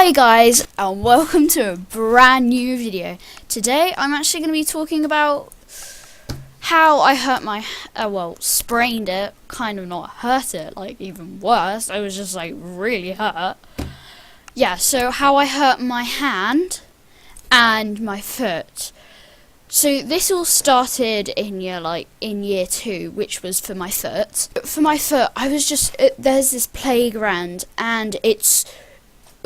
Hi guys, and welcome to a brand new video. Today I'm actually going to be talking about how I hurt my, sprained it, kind of not hurt it, like even worse, I was just like really hurt. Yeah, so how I hurt my hand and my foot. So this all started in year 2, which was for my foot. For my foot, I was just, there's this playground and it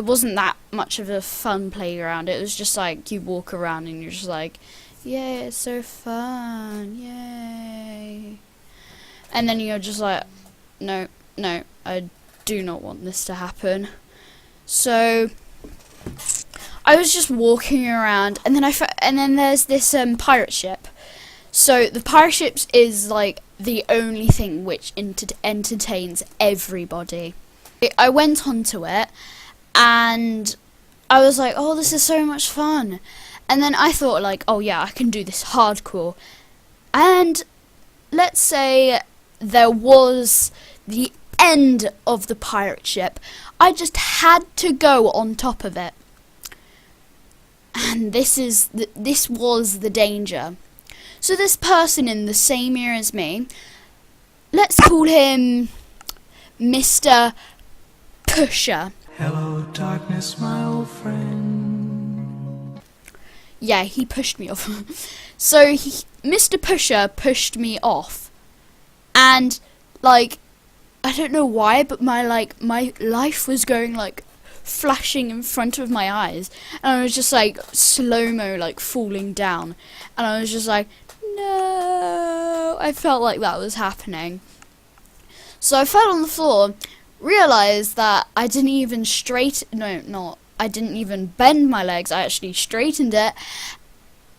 wasn't that much of a fun playground. It was just like you walk around and you're just like, yay, it's so fun, yay. And then you're just like, no, I do not want this to happen. So I was just walking around, and then there's this pirate ship. So the pirate ship is like the only thing which entertains everybody. I went onto it, and I was like, oh, this is so much fun. And then I thought like, oh yeah, I can do this hardcore. And let's say there was the end of the pirate ship. I just had to go on top of it. And this was the danger. So this person in the same year as me, let's call him Mr. Pusher. Hello, darkness, my old friend. Yeah, he pushed me off. So Mr. Pusher pushed me off, and like, I don't know why, but my life was going like flashing in front of my eyes, and I was just like slow-mo, like falling down, and I was just like, no. I felt like that was happening. So I fell on the floor, realized that I didn't even I didn't even bend my legs, I actually straightened it,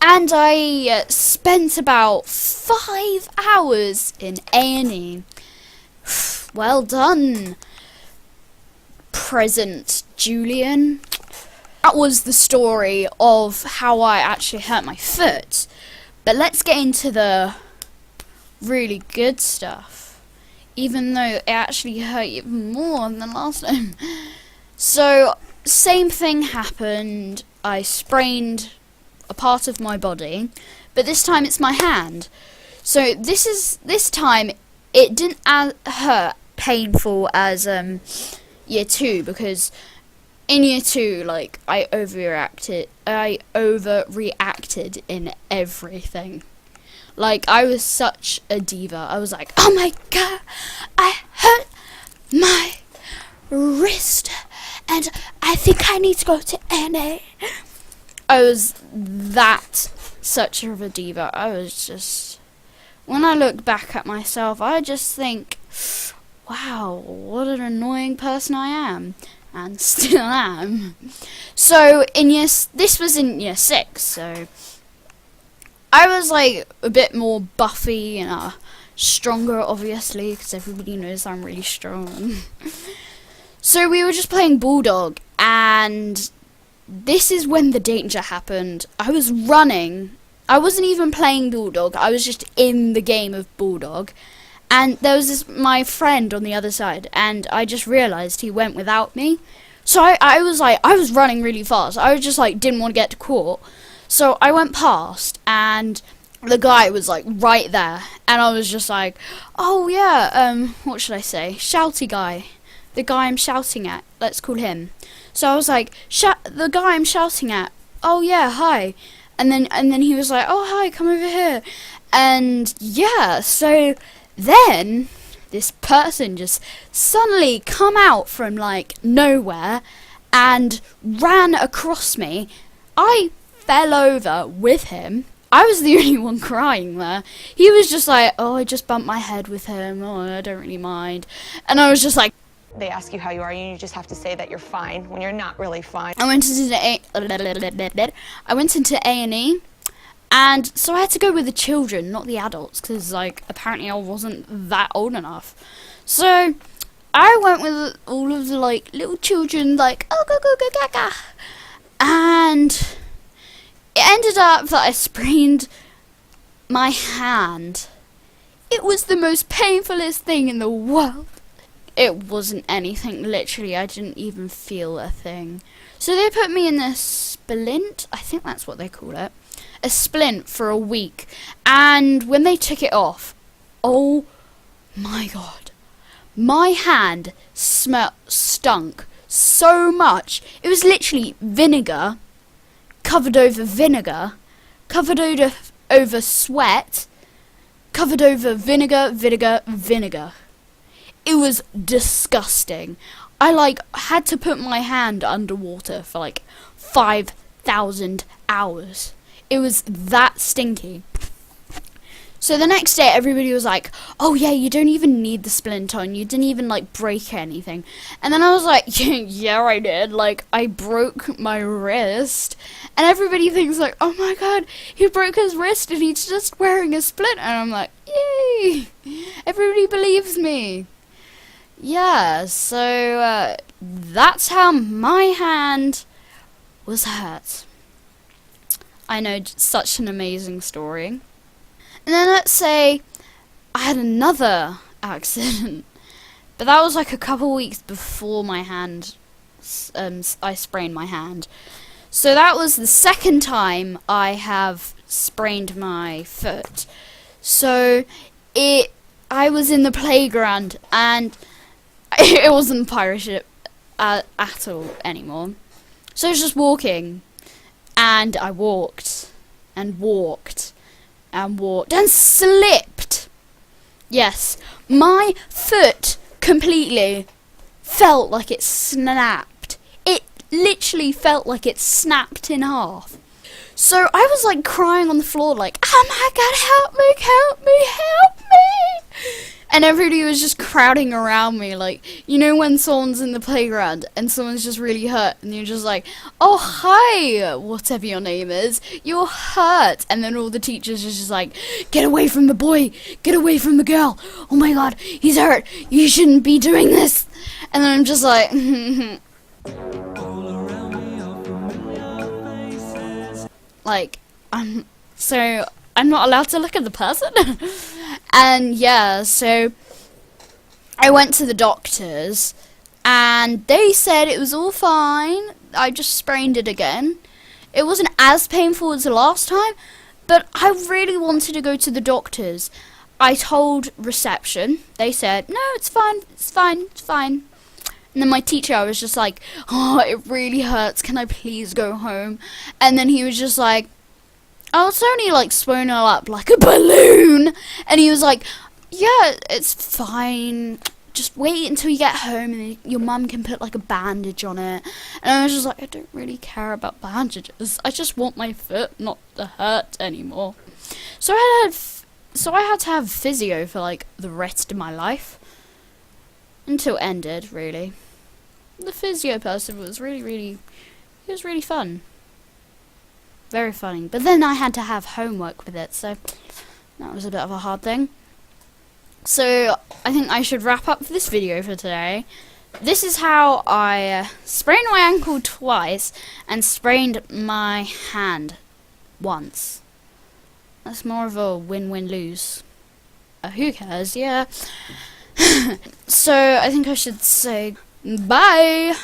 and I spent about 5 hours in A&E. Well done, Present Julian. That was the story of how I actually hurt my foot. But let's get into the really good stuff, even though it actually hurt even more than last time. So, same thing happened. I sprained a part of my body, but this time it's my hand. So this time it didn't hurt painful as year 2, because in year 2, like, I overreacted in everything. Like, I was such a diva. I was like, oh my god, I hurt my wrist and I think I need to go to A&E. I was that such of a diva. I was just, when I look back at myself, I just think, wow, what an annoying person I am, and still am. So this was in year 6, so I was like a bit more buffy and stronger, obviously, because everybody knows I'm really strong. So we were just playing Bulldog, and this is when the danger happened. I was running. I wasn't even playing Bulldog. I was just in the game of Bulldog. And there was my friend on the other side, and I just realised he went without me. So I was running really fast. I was just like, didn't want to get caught. So I went past, and the guy was like right there. And I was just like, oh yeah, what should I say? Shouty guy. The guy I'm shouting at. Let's call him. So I was like, the guy I'm shouting at. Oh yeah, hi. And then he was like, oh hi, come over here. And yeah, so then this person just suddenly come out from like nowhere and ran across me. I fell over with him. I was the only one crying there. He was just like, oh, I just bumped my head with him. Oh, I don't really mind. And I was just like, they ask you how you are, and you just have to say that you're fine when you're not really fine. I went into A&E, and so I had to go with the children, not the adults, because like apparently I wasn't that old enough. So I went with all of the like little children, like, oh go go go gaga, and it ended up that I sprained my hand. It was the most painfulest thing in the world. It wasn't anything, literally, I didn't even feel a thing. So they put me in a splint, I think that's what they call it, a splint for a week. And when they took it off, oh my god, my hand stunk so much. It was literally vinegar, covered over vinegar, covered over sweat, covered over vinegar. It was disgusting. I had to put my hand underwater for 5,000 hours. It was that stinky. So the next day everybody was like, oh yeah, you don't even need the splint on, you didn't even break anything. And then I was like, yeah I did, I broke my wrist. And everybody thinks oh my god, he broke his wrist and he's just wearing a splint. And I'm like, yay, everybody believes me. Yeah, so that's how my hand was hurt. I know, such an amazing story. And then let's say I had another accident, but that was a couple weeks before my hand, I sprained my hand. So that was the second time I have sprained my foot. So I was in the playground and it wasn't a pirate ship at all anymore. So I was just walking, and I walked and walked and walked and slipped. Yes, my foot completely felt like it snapped. It literally felt like it snapped in half. So I was crying on the floor oh my god, help me, help me, help me. And everybody was just crowding around me, you know when someone's in the playground and someone's just really hurt and you're just oh hi, whatever your name is, you're hurt. And then all the teachers are just get away from the boy, get away from the girl, oh my god, he's hurt, you shouldn't be doing this. And then I'm just I'm not allowed to look at the person. And yeah, so I went to the doctors and they said it was all fine. I just sprained it again. It wasn't as painful as the last time, but I really wanted to go to the doctors. I told reception. They said, no, it's fine, it's fine, it's fine. And then my teacher, I was just oh, it really hurts, can I please go home? And then he was just oh, it's only swollen up like a balloon. And he was yeah, it's fine. Just wait until you get home and your mum can put a bandage on it. And I was just I don't really care about bandages. I just want my foot not to hurt anymore. So I had to have physio for the rest of my life. Until it ended, really. The physio person was really fun. Very funny. But then I had to have homework with it, so that was a bit of a hard thing. So I think I should wrap up this video for today. This is how I sprained my ankle twice and sprained my hand once. That's more of a win-win-lose. Who cares? Yeah. So I think I should say bye.